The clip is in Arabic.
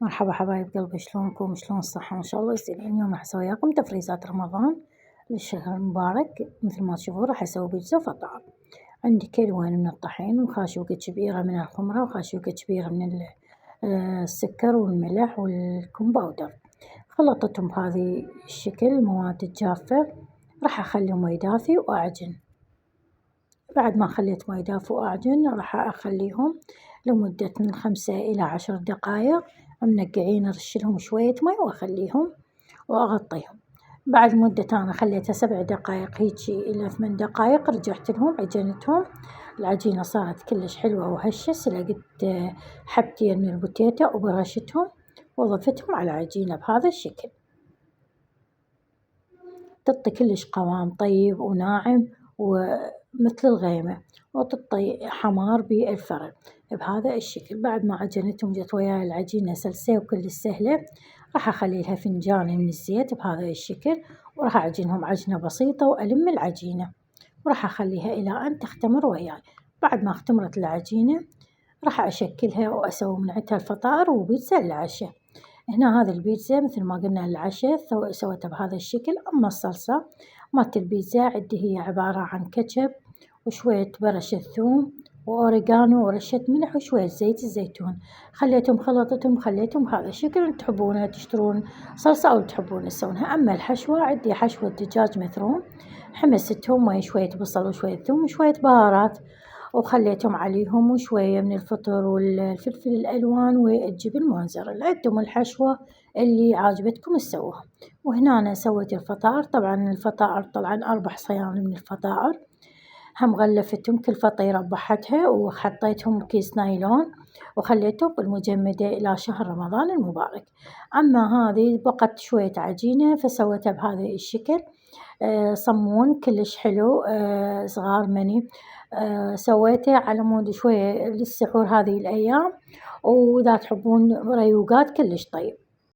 مرحبا حبايب قلبي، شلونكم؟ شلون الصحة؟ إن شاء الله يسعدني. اليوم راح أسوي وياكم تفريزات رمضان للشهر المبارك. مثل ما تشوفون راح أسوي بيتزا وفطار. عندي كيلوين من الطحين، وخاشوقة كبيرة من الخمرة، وخاشوقة كبيرة من السكر والملح والكمباودر. خلطتهم بهذه الشكل المواد الجافة. راح أخلي ماي دافي وأعجن. بعد ما خليت ماي دافي وأعجن راح أخليهم لمدة من 5 إلى 10 دقايق منقعين، أرشلهم شوية ماي وأخليهم وأغطيهم. بعد مدة أنا خليتها 7 دقايق هيجي إلى 8 دقايق، رجعت لهم عجنتهم. العجينة صارت كلش حلوة وهشة. سلقت حبتين من البوتيتا وبرشتهم وضفتهم على العجينة بهذا الشكل. تعطي كلش قوام طيب وناعم ومثل الغيمة، وتعطي حمار بالفرن بهذا الشكل. بعد ما عجنتهم جت وياي العجينة سلسة وكلش سهلة. راح أخلي لها فنجان من الزيت بهذا الشكل، وراح أعجنهم عجنة بسيطة وألم العجينة، وراح أخليها إلى أن تختمر وياي. بعد ما اختمرت العجينة راح أشكلها وأسوي من عندها الفطائر وبيتزا العشاء. هنا هذه البيتزا مثل ما قلنا للعشاء سويتها بهذا الشكل. أما الصلصة مالت البيتزا عندي هي عبارة عن كاتشب وشوية برشة ثوم وأوريغانو ورشة ملح وشوية زيت الزيتون. خلطتهم خليتهم بهذا الشكل. تحبون تشترون صلصة أو تحبون تسوونها. أما الحشوة عندي حشوة دجاج مثروم، حمستهم ويا شوية بصل وشوية ثوم وشوية بهارات، وخليتهم عليهم وشوية من الفطر والفلفل الألوان والجبن موزاريلا. عندكم الحشوة اللي عاجبتكم تسووها. وهنا أنا سويت الفطائر. طبعا الفطائر طلعن 4 صيان من الفطائر، هم غلفتهم كل فطيرة بحتها وحطيتهم بكيس نايلون وخليتهم بالمجمدة إلى شهر رمضان المبارك. أما هذه بقت شوية عجينة فسويتها بهذا الشكل. صمون كلش حلو، صغار مني. سويته على مود شوية للسحور هذه الأيام، وإذا تحبون ريوقات كلش طيب.